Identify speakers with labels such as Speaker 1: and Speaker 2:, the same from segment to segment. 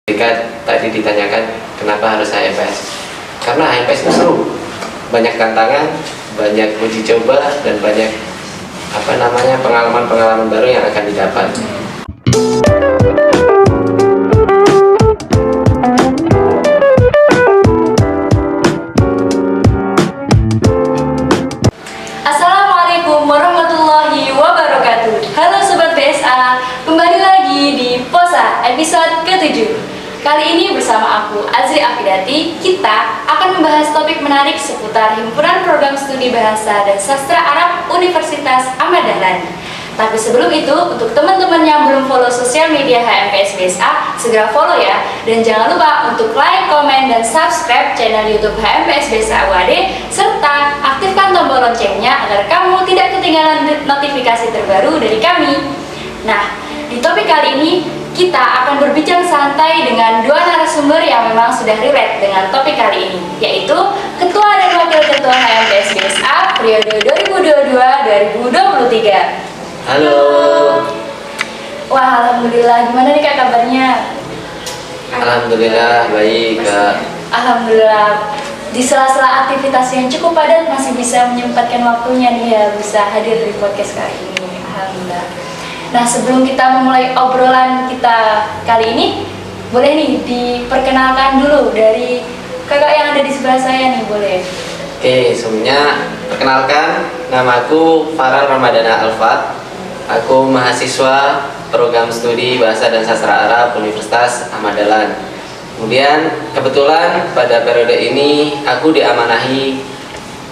Speaker 1: Ketika tadi ditanyakan kenapa harus HMPS, karena HMPS itu seru, banyak tantangan, banyak uji coba, dan banyak pengalaman-pengalaman baru yang akan didapat.
Speaker 2: Assalamualaikum warahmatullahi wabarakatuh. Halo Sobat BSA, kembali lagi di POSA episode ke-7. Kali ini bersama aku, Azri Afidati, kita akan membahas topik menarik seputar Himpunan Program Studi Bahasa dan Sastra Arab Universitas Ahmad Dahlan. Tapi sebelum itu, untuk teman-teman yang belum follow sosial media HMPS BSA, segera follow ya. Dan jangan lupa untuk like, komen, dan subscribe channel YouTube HMPS BSA UAD, serta aktifkan tombol loncengnya agar kamu tidak ketinggalan notifikasi terbaru dari kami. Nah, di topik kali ini, kita akan berbincang santai dengan dua narasumber yang memang sudah relate dengan topik kali ini, yaitu Ketua dan Wakil Ketua HMPS BSA periode 2022-2023.
Speaker 1: Halo.
Speaker 2: Wah, alhamdulillah. Gimana nih Kak kabarnya?
Speaker 1: Alhamdulillah baik Kak.
Speaker 2: Alhamdulillah. Di sela-sela aktivitas yang cukup padat masih bisa menyempatkan waktunya nih ya bisa hadir di podcast kali ini. Alhamdulillah. Nah, sebelum kita memulai obrolan kita kali ini, boleh nih diperkenalkan dulu dari kakak yang ada di sebelah saya nih, boleh?
Speaker 1: Oke, sebelumnya perkenalkan, namaku Farel Ramadana Alfat. Aku mahasiswa Program Studi Bahasa dan Sastra Arab Universitas Ahmad Dahlan. Kemudian kebetulan pada periode ini aku diamanahi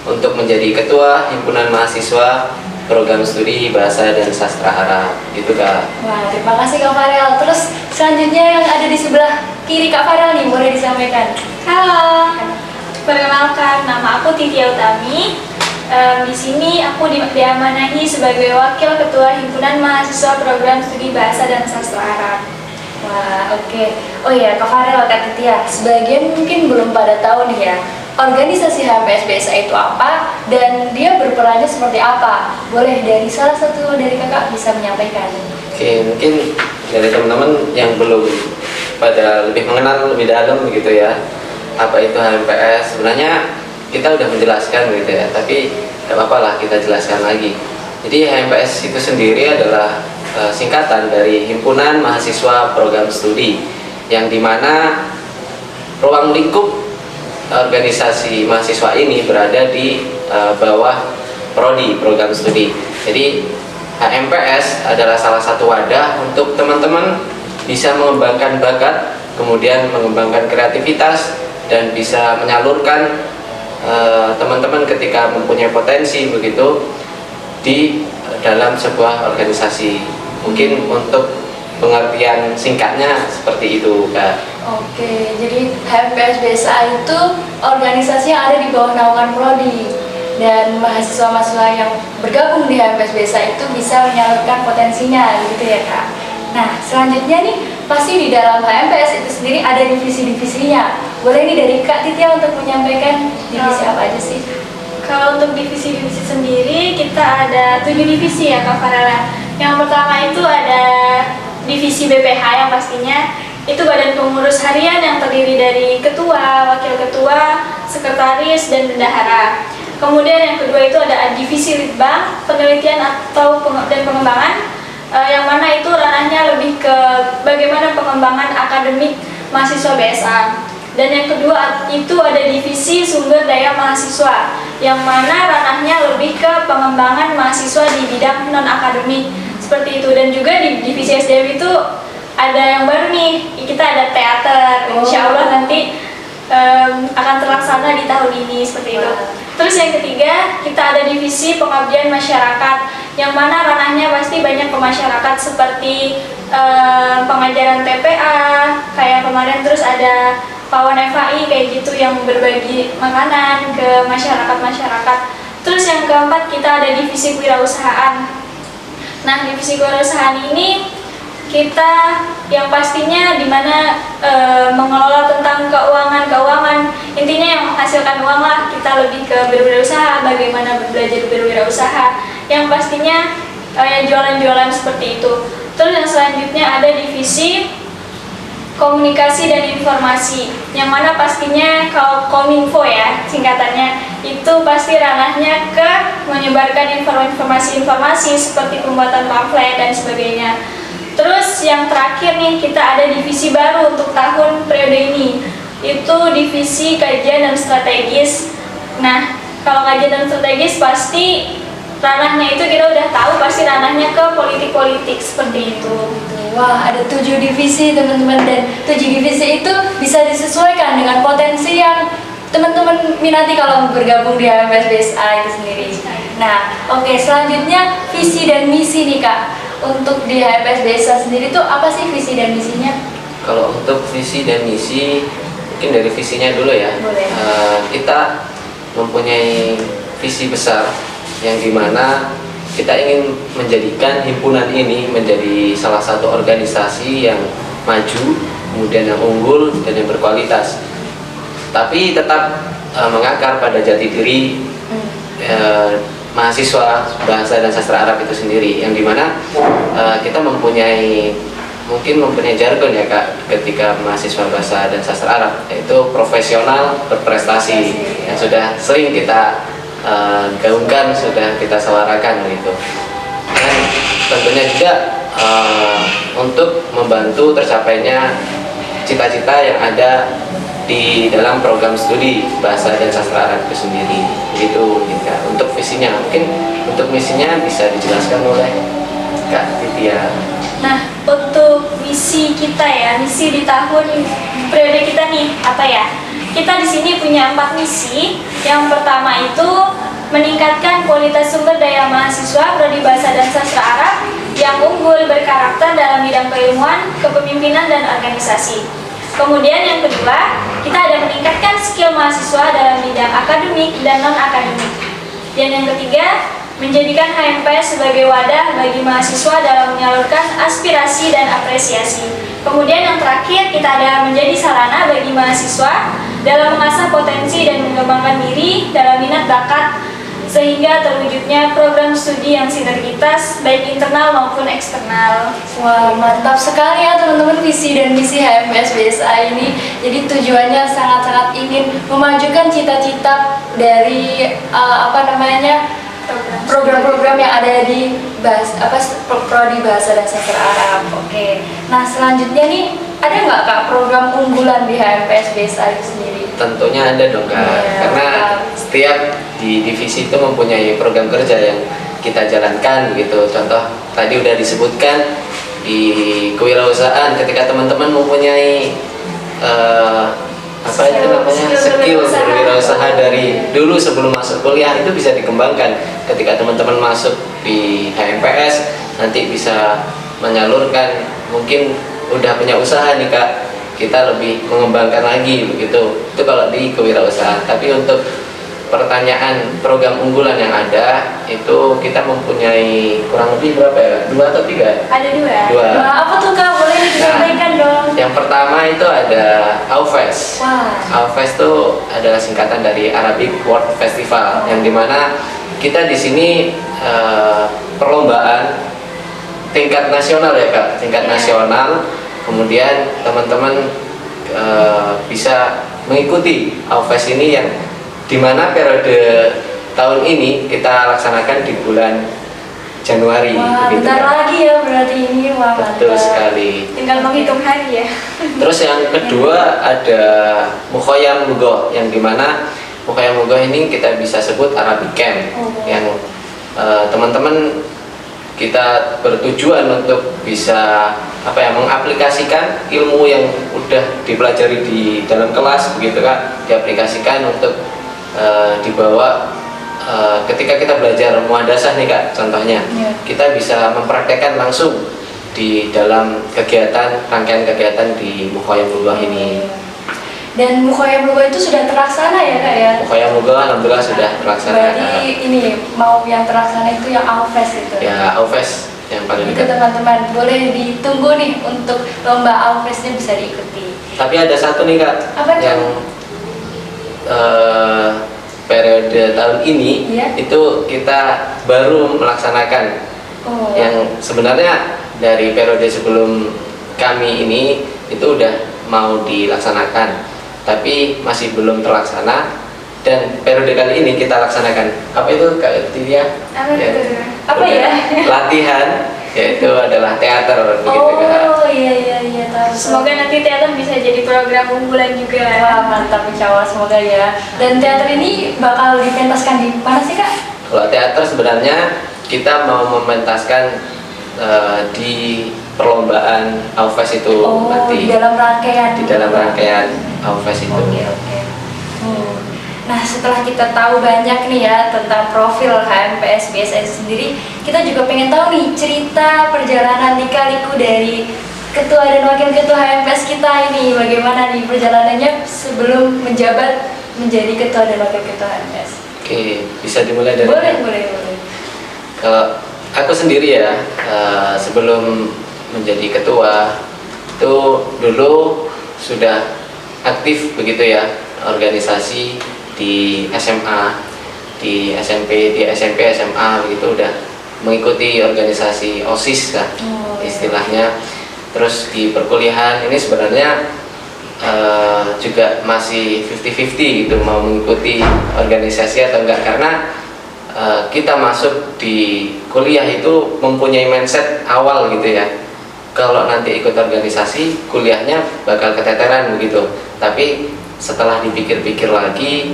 Speaker 1: untuk menjadi ketua himpunan mahasiswa Program Studi Bahasa dan Sastra Arab. Gitu Kak.
Speaker 2: Wah, terima kasih Kak Farel. Terus selanjutnya yang ada di sebelah kiri Kak Farel nih, boleh disampaikan?
Speaker 3: Halo, perkenalkan nama aku Titia Utami. Di sini aku diamanahi sebagai wakil ketua himpunan mahasiswa Program Studi Bahasa dan Sastra Arab.
Speaker 2: Wah, oke. Oh iya, Kak Farel, Kak Titia, sebagian mungkin belum pada tahu nih ya, organisasi HMPS BSA itu apa dan dia berperannya seperti apa? Boleh dari salah satu dari kakak bisa menyampaikan.
Speaker 1: Oke, mungkin dari teman-teman yang belum pada lebih mengenal lebih dalam begitu ya, apa itu HMPS. Sebenarnya kita udah menjelaskan gitu ya, tapi gak apa-apa lah kita jelaskan lagi. Jadi HMPS itu sendiri adalah singkatan dari Himpunan Mahasiswa Program Studi, yang dimana ruang lingkup organisasi mahasiswa ini berada di bawah prodi program studi. Jadi HMPS adalah salah satu wadah untuk teman-teman bisa mengembangkan bakat, kemudian mengembangkan kreativitas, dan bisa menyalurkan teman-teman ketika mempunyai potensi begitu di dalam sebuah organisasi. Mungkin untuk pengertian singkatnya seperti itu Kak.
Speaker 2: Oke, jadi HMPS BSA itu organisasi yang ada di bawah naungan prodi, dan mahasiswa-mahasiswa yang bergabung di HMPS BSA itu bisa menyalurkan potensinya gitu ya Kak. Nah, selanjutnya nih pasti di dalam HMPS itu sendiri ada divisi-divisinya. Boleh nih dari Kak Titia untuk menyampaikan divisi apa aja sih?
Speaker 3: Kalau untuk divisi-divisi sendiri kita ada 7 divisi ya Kak Farela. Yang pertama itu ada divisi BPH yang pastinya itu badan pengurus harian yang terdiri dari ketua, wakil ketua, sekretaris, dan bendahara. Kemudian yang kedua itu ada divisi litbang, penelitian dan pengembangan, yang mana itu ranahnya lebih ke bagaimana pengembangan akademik mahasiswa BSA. Dan yang kedua itu ada divisi sumber daya mahasiswa, yang mana ranahnya lebih ke pengembangan mahasiswa di bidang non-akademik, seperti itu. Dan juga di divisi SDM itu ada yang baru nih, kita ada teater, insya Allah nanti akan terlaksana di tahun ini, seperti itu. Terus yang ketiga, kita ada divisi pengabdian masyarakat, yang mana ranahnya pasti banyak ke masyarakat, seperti pengajaran TPA, kayak kemarin. Terus ada Pawan FAI kayak gitu yang berbagi makanan ke masyarakat-masyarakat. Terus yang keempat, kita ada divisi kewirausahaan. Nah, divisi kewirausahaan ini kita yang pastinya dimana mengelola tentang keuangan, intinya yang menghasilkan uang lah. Kita lebih ke berwirausaha, bagaimana belajar berwirausaha, yang pastinya jualan-jualan seperti itu. Terus yang selanjutnya ada divisi komunikasi dan informasi, yang mana pastinya kalau Kominfo ya singkatannya, itu pasti ranahnya ke menyebarkan informasi-informasi seperti pembuatan pamflet dan sebagainya. Terus yang terakhir nih, kita ada divisi baru untuk tahun periode ini, itu divisi kajian dan strategis. Nah, kalau kajian dan strategis pasti ranahnya itu kita udah tahu, pasti ranahnya ke politik-politik seperti itu.
Speaker 2: Wah, ada 7 divisi teman-teman, dan 7 divisi itu bisa disesuaikan dengan potensi yang teman-teman minati kalau bergabung di HMPS BSA itu sendiri. Nah, oke, selanjutnya visi dan misi nih Kak. Untuk di HMPS BSA sendiri tuh apa sih visi dan misinya?
Speaker 1: Kalau untuk visi dan misi, mungkin dari visinya dulu ya.
Speaker 2: Boleh.
Speaker 1: Kita mempunyai visi besar yang dimana kita ingin menjadikan himpunan ini menjadi salah satu organisasi yang maju, kemudian yang unggul dan yang berkualitas. Tapi tetap mengakar pada jati diri mahasiswa bahasa dan sastra Arab itu sendiri, yang dimana kita mempunyai jargon ya Kak, ketika mahasiswa bahasa dan sastra Arab, yaitu profesional berprestasi, yang sudah sering kita gaungkan, sudah kita suarakan gitu. Dan tentunya juga untuk membantu tercapainya cita-cita yang ada di dalam program studi bahasa dan sastra Arab itu sendiri, gitu ya. Untuk visinya, mungkin untuk misinya bisa dijelaskan oleh Kak Titia.
Speaker 3: Nah, untuk misi kita ya, misi di tahun periode kita nih apa ya? Kita di sini punya 4 misi. Yang pertama itu meningkatkan kualitas sumber daya mahasiswa prodi bahasa dan sastra Arab yang unggul, berkarakter dalam bidang keilmuan, kepemimpinan dan organisasi. Kemudian yang kedua, kita ada meningkatkan skill mahasiswa dalam bidang akademik dan non-akademik. Dan yang ketiga, menjadikan HMPS sebagai wadah bagi mahasiswa dalam menyalurkan aspirasi dan apresiasi. Kemudian yang terakhir, kita ada menjadi sarana bagi mahasiswa dalam mengasah potensi dan mengembangkan diri dalam minat bakat, sehingga terwujudnya program studi yang sinergitas baik internal maupun eksternal.
Speaker 2: Wah, mantap sekali ya teman-teman visi dan misi HMPS BSA ini. Jadi tujuannya sangat-sangat ingin memajukan cita-cita dari program-program yang ada di prodi bahasa dan sastra Arab. Oke. Nah, selanjutnya nih, ada nggak Kak program unggulan di HMPS BSA itu sendiri?
Speaker 1: Tentunya ada dong Kak,
Speaker 2: Ya,
Speaker 1: karena setiap di divisi itu mempunyai program kerja yang kita jalankan gitu. Contoh tadi udah disebutkan di kewirausahaan, ketika teman-teman mempunyai skill berwirausaha dari dulu sebelum masuk kuliah, itu bisa dikembangkan ketika teman-teman masuk di HMPS, nanti bisa menyalurkan, mungkin udah punya usaha nih Kak, kita lebih mengembangkan lagi begitu. Itu kalau di kewirausahaan. Tapi untuk pertanyaan program unggulan yang ada, itu kita mempunyai kurang lebih berapa ya? 2 atau 3?
Speaker 3: Ada 2.
Speaker 1: 2.
Speaker 2: Wah, apa tuh Kak? Boleh disampaikan dong.
Speaker 1: Yang pertama itu ada AUFES.
Speaker 2: Wah.
Speaker 1: AUFES itu adalah singkatan dari Arabic World Festival, yang dimana kita di sini perlombaan tingkat nasional ya Kak, tingkat nasional. Kemudian teman-teman bisa mengikuti AUFES ini, yang dimana periode tahun ini kita laksanakan di bulan Januari.
Speaker 2: Wah,
Speaker 1: gitu,
Speaker 2: bentar
Speaker 1: Kak.
Speaker 2: lagi ya berarti ini. Wah,
Speaker 1: Betul
Speaker 2: mantap.
Speaker 1: sekali.
Speaker 3: Tinggal menghitung hari ya.
Speaker 1: Terus yang kedua ada Mukhoyam Lugoh, yang dimana Mukhoyam Lugoh ini kita bisa sebut Arabic Camp, yang teman-teman kita bertujuan untuk bisa mengaplikasikan ilmu yang udah dipelajari di dalam kelas begitu Kak, diaplikasikan untuk dibawa ketika kita belajar muhadasah nih Kak, contohnya kita bisa mempraktekkan langsung di dalam rangkaian kegiatan di Mukhoyam Lugoh ini.
Speaker 2: Dan Mukhoyam Lugoh itu sudah terlaksana ya Kak ya?
Speaker 1: Mukhoyam Lugoh alhamdulillah sudah terlaksana.
Speaker 2: Berarti ini mau yang terlaksana itu yang AUFES itu.
Speaker 1: Ya, AUFES yang paling
Speaker 2: Itu
Speaker 1: dekat.
Speaker 2: teman-teman boleh ditunggu nih untuk lomba AUFES-nya bisa diikuti.
Speaker 1: Tapi ada satu nih Kak,
Speaker 2: Apa tuh?
Speaker 1: yang periode tahun ini itu kita baru melaksanakan.
Speaker 2: Oh.
Speaker 1: Yang sebenarnya dari periode sebelum kami ini itu udah mau dilaksanakan, tapi masih belum terlaksana. Dan periode kali ini kita laksanakan apa itu Kak Tia?
Speaker 3: Apa itu?
Speaker 2: Apa ya?
Speaker 1: Latihan, yaitu adalah teater begitu Kak.
Speaker 2: Oh iya tahu.
Speaker 3: Semoga nanti teater bisa jadi program unggulan juga.
Speaker 2: Wah mantap, insya Allah, semoga ya. Dan teater ini bakal dipentaskan di mana sih Kak?
Speaker 1: Kalau teater sebenarnya kita mau mementaskan di perlombaan Aufes itu
Speaker 2: Oh,
Speaker 1: nanti
Speaker 2: di dalam rangkaian.
Speaker 1: di dalam rangkaian Aufes itu.
Speaker 2: Oke. Nah, setelah kita tahu banyak nih ya tentang profil HMPS BSI sendiri, kita juga pengen tahu nih cerita perjalanan lika-liku dari ketua dan wakil ketua HMPS kita ini. Bagaimana nih perjalanannya sebelum menjabat menjadi ketua dan wakil ketua HMPS?
Speaker 1: Oke, bisa dimulai dari
Speaker 2: Boleh.
Speaker 1: Kalau aku sendiri ya, sebelum menjadi ketua itu dulu sudah aktif begitu ya, organisasi di SMA, di SMP, SMA begitu, udah mengikuti organisasi OSIS lah istilahnya. Terus di perkuliahan ini sebenarnya juga masih 50-50 gitu, mau mengikuti organisasi atau enggak, karena kita masuk di kuliah itu mempunyai mindset awal gitu ya, kalau nanti ikut organisasi kuliahnya bakal keteteran begitu. Tapi setelah dipikir-pikir lagi,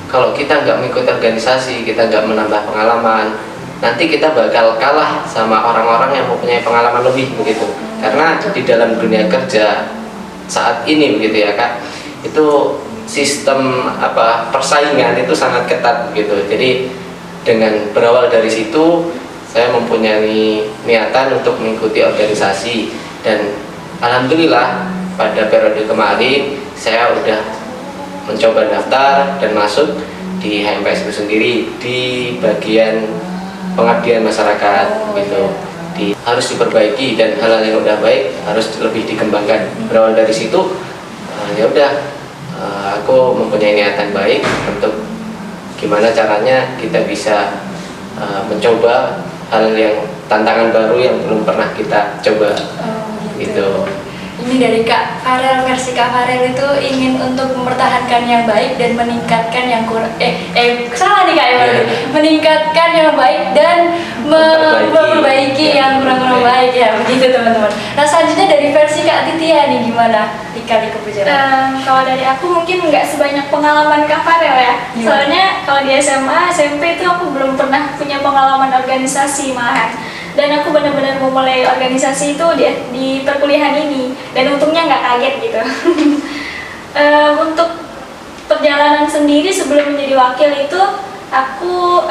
Speaker 1: kalau kita nggak mengikuti organisasi, kita nggak menambah pengalaman, nanti kita bakal kalah sama orang-orang yang mempunyai pengalaman lebih begitu. Karena di dalam dunia kerja saat ini begitu ya Kak, itu sistem persaingan itu sangat ketat gitu. Jadi dengan berawal dari situ, saya mempunyai niatan untuk mengikuti organisasi, dan alhamdulillah pada periode kemarin saya udah mencoba daftar dan masuk di HMPS itu sendiri di bagian pengabdian masyarakat gitu. Harus diperbaiki, dan hal-hal yang udah baik harus lebih dikembangkan. Berawal dari situ, ya udah, aku mempunyai niatan baik untuk gimana caranya kita bisa mencoba hal yang tantangan baru yang belum pernah kita coba gitu.
Speaker 2: Ini dari Kak Farel, versi Kak Farel itu ingin untuk mempertahankan yang baik dan meningkatkan yang kurang salah nih Kak ya, meningkatkan yang baik dan memperbaiki yang kurang baik ya, begitu teman-teman. Nah, selanjutnya dari versi Kak Titia nih, gimana lika-liku perjalanan?
Speaker 3: Kalau dari aku mungkin nggak sebanyak pengalaman Kak Farel ya. Soalnya kalau di SMA, SMP itu aku belum pernah punya pengalaman organisasi malahan. Dan aku benar-benar memulai organisasi itu di perkuliahan ini, dan untungnya nggak kaget gitu. Untuk perjalanan sendiri sebelum menjadi wakil itu, aku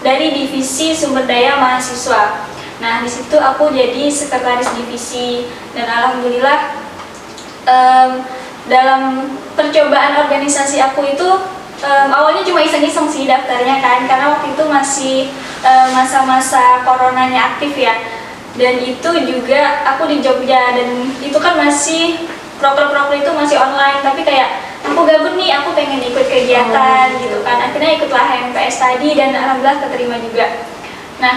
Speaker 3: dari divisi sumber daya mahasiswa. Nah, di situ aku jadi sekretaris divisi, dan alhamdulillah dalam percobaan organisasi aku itu awalnya cuma iseng-iseng sih daftarnya kan, karena waktu itu masih masa-masa coronanya aktif ya, dan itu juga aku di Jogja, dan itu kan masih proker-proker itu masih online, tapi kayak aku gabut nih, aku pengen ikut kegiatan gitu kan, akhirnya ikutlah HMPS tadi, dan alhamdulillah keterima juga. Nah,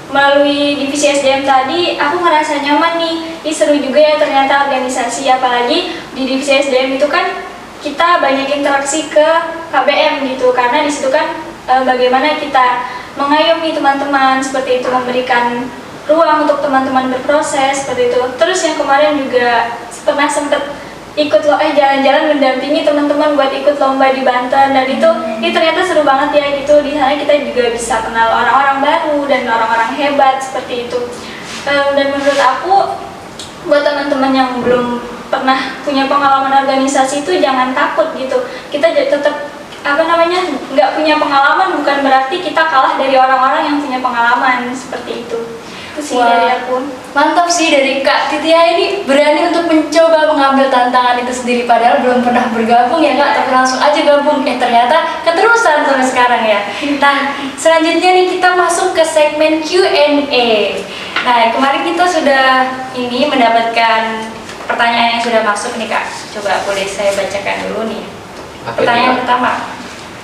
Speaker 3: melalui divisi SDM tadi aku ngerasa nyaman nih, ini seru juga ya ternyata organisasi, apalagi di divisi SDM itu kan kita banyak interaksi ke KBM gitu, karena di situ kan bagaimana kita mengayomi teman-teman seperti itu, memberikan ruang untuk teman-teman berproses seperti itu. Terus yang kemarin juga pernah sempet ikut jalan-jalan mendampingi teman-teman buat ikut lomba di Banten, dan itu ini ternyata seru banget ya gitu. Di sana kita juga bisa kenal orang-orang baru dan orang-orang hebat seperti itu. Dan menurut aku, buat teman-teman yang belum pernah punya pengalaman organisasi itu jangan takut gitu. Kita tetap nggak punya pengalaman bukan berarti kita kalah dari orang-orang yang punya pengalaman seperti itu. Itu sih dari aku.
Speaker 2: Mantap sih dari Kak Titia, ini berani untuk mencoba mengambil tantangan itu sendiri, padahal belum pernah bergabung ya Kak, tapi langsung aja gabung, ternyata keterusan sampai sekarang ya. Nah, selanjutnya nih kita masuk ke segmen Q&A. Nah, kemarin kita sudah mendapatkan pertanyaan yang sudah masuk nih Kak. Coba boleh saya bacakan dulu nih. Pertanyaan pertama,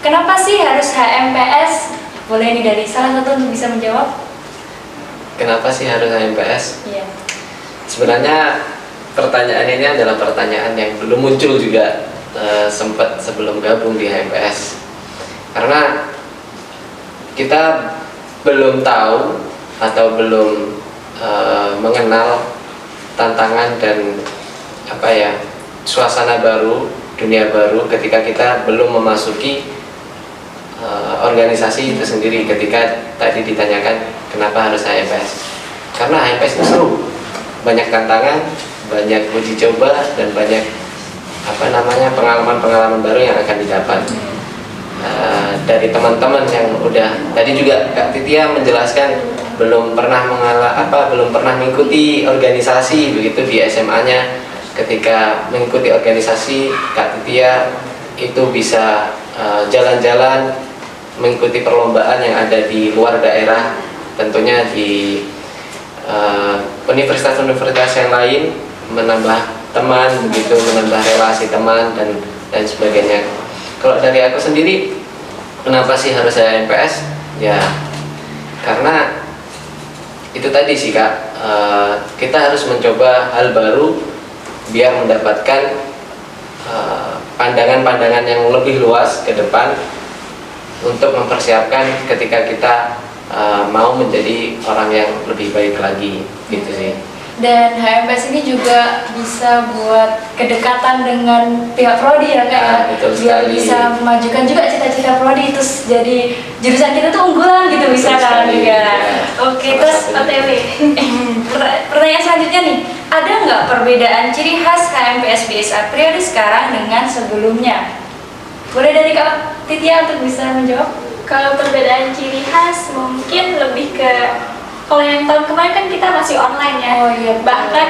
Speaker 2: kenapa sih harus HMPS? Boleh nih dari salah satu untuk bisa menjawab.
Speaker 1: kenapa sih harus HMPS?
Speaker 2: Iya.
Speaker 1: Sebenarnya pertanyaan ini adalah pertanyaan yang belum muncul juga sempat sebelum gabung di HMPS, karena kita belum tahu atau belum mengenal tantangan dan suasana baru, dunia baru ketika kita belum memasuki organisasi itu sendiri. Ketika tadi ditanyakan kenapa harus HMPS, karena HMPS itu seru, banyak tantangan, banyak uji coba, dan banyak pengalaman-pengalaman baru yang akan didapat dari teman-teman yang udah tadi juga Kak Titia menjelaskan belum pernah mengikuti organisasi begitu di SMA-nya. Ketika mengikuti organisasi, Kak Titia itu bisa jalan-jalan, mengikuti perlombaan yang ada di luar daerah, tentunya di universitas-universitas yang lain, menambah teman begitu, menambah relasi teman dan sebagainya. Kalau dari aku sendiri, kenapa sih harus HMPS? Ya karena itu tadi sih Kak, kita harus mencoba hal baru biar mendapatkan pandangan-pandangan yang lebih luas ke depan untuk mempersiapkan ketika kita mau menjadi orang yang lebih baik lagi, gitu sih.
Speaker 2: Dan HMPS ini juga bisa buat kedekatan dengan pihak prodi ya Kak ya,
Speaker 1: betul
Speaker 2: biar
Speaker 1: sekali.
Speaker 2: bisa memajukan juga cita-cita prodi, terus jadi jurusan kita tuh unggulan gitu bisa kan
Speaker 1: sekali,
Speaker 2: juga.
Speaker 1: ya.
Speaker 2: Oke,
Speaker 1: Salah
Speaker 2: terus
Speaker 1: satunya.
Speaker 3: OTW.
Speaker 2: Pertanyaan selanjutnya nih, ada nggak perbedaan ciri khas HMPS BSA periode sekarang dengan sebelumnya? Boleh dari Kak Titia untuk bisa menjawab?
Speaker 3: Kalau perbedaan ciri khas mungkin lebih ke, kalau yang tahun kemarin kan kita masih online ya.
Speaker 2: Oh iya, betul.
Speaker 3: Bahkan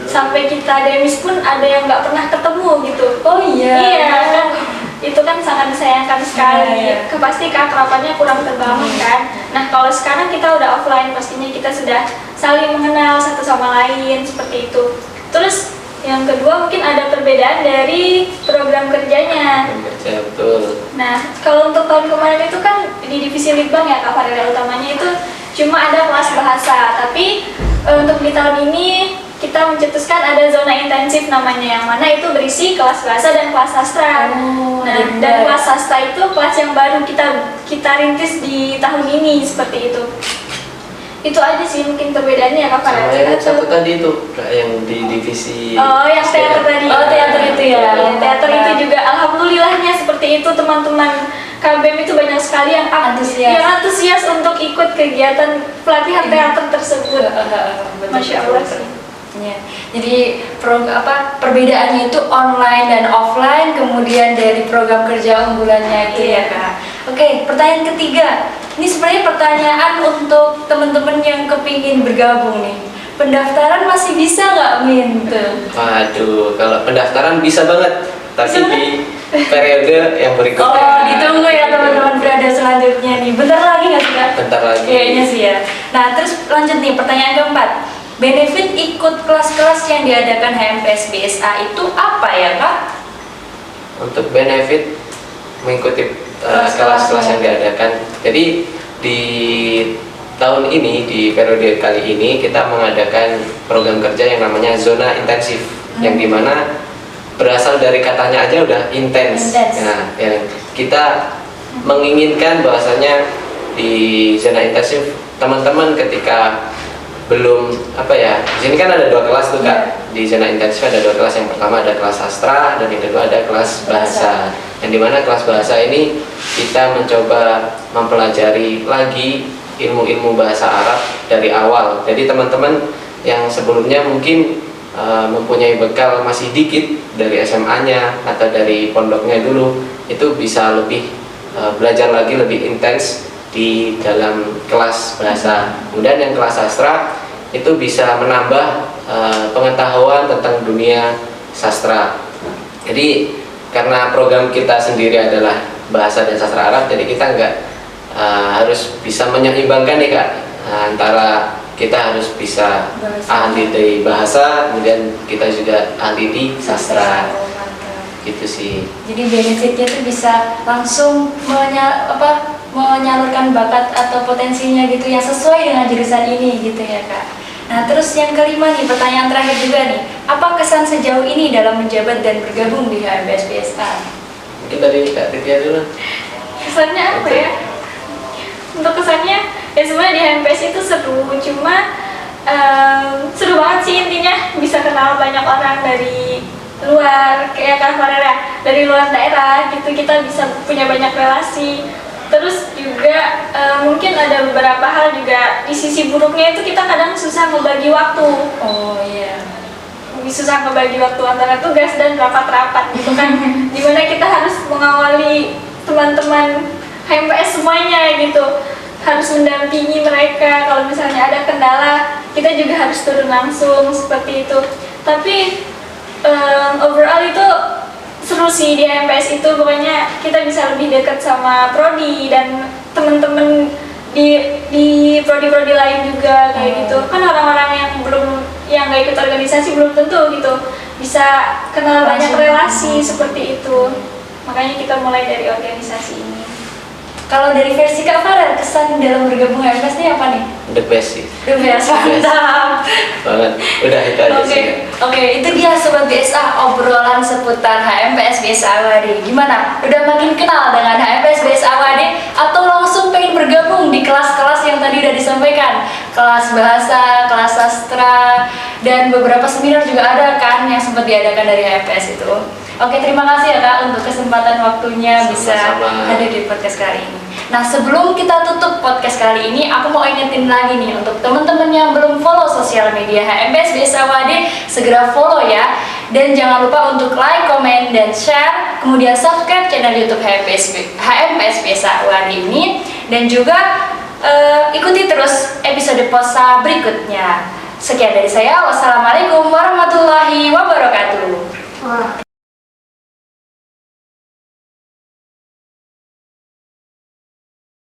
Speaker 3: sampai kita demis pun ada yang nggak pernah ketemu gitu.
Speaker 2: Oh iya.
Speaker 3: Iya kan, itu kan sangat disayangkan sekali.
Speaker 2: Iya, iya.
Speaker 3: Pasti keakrabannya kurang terbangun kan. Nah kalau sekarang kita udah offline, pastinya kita sudah saling mengenal satu sama lain seperti itu. Terus yang kedua mungkin ada perbedaan dari program kerjanya.
Speaker 1: Kerja betul.
Speaker 3: Nah, kalau untuk tahun kemarin itu kan di divisi Litbang ya Kak Farida, utamanya itu cuma ada kelas bahasa. Tapi untuk di tahun ini kita mencetuskan ada zona intensif namanya, yang mana itu berisi kelas bahasa dan kelas sastra.
Speaker 2: Oh,
Speaker 3: Nah,
Speaker 2: benar.
Speaker 3: dan kelas sastra itu kelas yang baru kita rintis di tahun ini seperti itu. Itu aja sih mungkin perbedaannya ya Kak
Speaker 1: Sama
Speaker 3: Farida.
Speaker 1: yang satu tadi tuh Kak, yang di divisi
Speaker 3: Oh, yang teater tadi.
Speaker 2: Oh, teater itu ya.
Speaker 3: Iya, teater itu juga alhamdulillahnya seperti itu, teman-teman KBM itu banyak sekali yang antusias untuk ikut kegiatan pelatihan teater tersebut. Masya Allah sih.
Speaker 2: Ya, jadi perbedaannya itu online dan offline, kemudian dari program kerja unggulannya itu ya
Speaker 3: Iya.
Speaker 2: Kak. Oke, pertanyaan ketiga. Ini sebenarnya pertanyaan untuk teman-teman yang kepingin bergabung nih. Pendaftaran masih bisa nggak Min? Tuh.
Speaker 1: Waduh, kalau pendaftaran bisa banget, tapi
Speaker 2: Bisa
Speaker 1: di periode yang berikutnya.
Speaker 2: Oh, ditunggu ya teman-teman periode selanjutnya nih. Bentar lagi nggak sih Kak?
Speaker 1: Bentar lagi.
Speaker 2: Kayaknya sih ya. Nah, terus lanjut nih pertanyaan keempat. Benefit ikut kelas-kelas yang diadakan HMPS BSA itu apa ya Kak?
Speaker 1: Untuk benefit mengikuti kelas-kelas yang diadakan. Jadi di tahun ini, di periode kali ini kita mengadakan program kerja yang namanya zona intensif, yang dimana berasal dari katanya aja udah intens.
Speaker 2: Intens.
Speaker 1: Nah, yang kita menginginkan bahwasanya di zona intensif teman-teman ketika belum di sini kan ada 2 kelas tuh Kak. Di zona intensif ada 2 kelas. Yang pertama ada kelas sastra dan yang kedua ada kelas bahasa. Yang dimana kelas bahasa ini kita mencoba mempelajari lagi ilmu-ilmu bahasa Arab dari awal. Jadi teman-teman yang sebelumnya mungkin mempunyai bekal masih dikit dari SMA-nya atau dari pondoknya dulu, itu bisa lebih belajar lagi lebih intens di dalam kelas bahasa. Kemudian yang kelas sastra itu bisa menambah pengetahuan tentang dunia sastra. Jadi karena program kita sendiri adalah bahasa dan sastra Arab, jadi kita nggak harus bisa menyeimbangkan nih Kak, antara kita harus bisa ahli di bahasa, kemudian kita juga ahli di sastra. Gitu sih.
Speaker 2: Jadi benefitnya tuh bisa langsung menyalurkan bakat atau potensinya gitu yang sesuai dengan jurusan ini gitu ya Kak. Nah terus yang kelima nih, pertanyaan terakhir juga nih, apa kesan sejauh ini dalam menjabat dan bergabung di HMPS BSA?
Speaker 1: Mungkin dari Kak Titia dulu.
Speaker 3: Kesannya apa ya? Untuk kesannya ya sebenarnya di HMPS itu seru, cuma seru banget sih intinya, bisa kenal banyak orang dari luar, kayak Kak Farera, dari luar daerah gitu, kita bisa punya banyak relasi. Terus juga mungkin ada beberapa hal juga di sisi buruknya itu, kita kadang susah membagi waktu.
Speaker 2: Oh iya.
Speaker 3: Susah membagi waktu antara tugas dan rapat-rapat gitu kan. Dimana kita harus mengawali teman-teman HMPS semuanya gitu, harus mendampingi mereka. Kalau misalnya ada kendala, kita juga harus turun langsung seperti itu. Tapi overall itu seru sih di HMPS itu, pokoknya kita bisa lebih dekat sama prodi dan temen-temen di prodi-prodi lain juga kayak gitu. Kan orang-orang yang nggak ikut organisasi belum tentu gitu bisa kenal banyak relasi seperti itu. Makanya kita mulai dari organisasi ini.
Speaker 2: Kalau dari versi Kak Farel, kesan dalam bergabung HMPS ini apa nih?
Speaker 1: The best sih.
Speaker 2: The best, mantap.
Speaker 1: Banget. Udah itu aja sih.
Speaker 2: Oke, itu dia Sobat BSA, obrolan seputar HMPS BSA Awade. Gimana? Udah makin kenal dengan HMPS BSA Awade atau langsung pengen bergabung di kelas-kelas yang tadi udah disampaikan? Kelas bahasa, kelas sastra, dan beberapa seminar juga ada kan yang sempat diadakan dari HMPS itu. Oke, terima kasih ya Kak untuk kesempatan waktunya bisa hadir di podcast kali ini. Nah, sebelum kita tutup podcast kali ini, aku mau ingetin lagi nih untuk teman-teman yang belum follow sosial media HMPS BSA Awade, segera follow ya. Dan jangan lupa untuk like, komen, dan share. Kemudian subscribe channel YouTube HMPS BSA Awade ini. Dan juga ikuti terus episode POSA berikutnya. Sekian dari saya. Wassalamualaikum warahmatullahi wabarakatuh.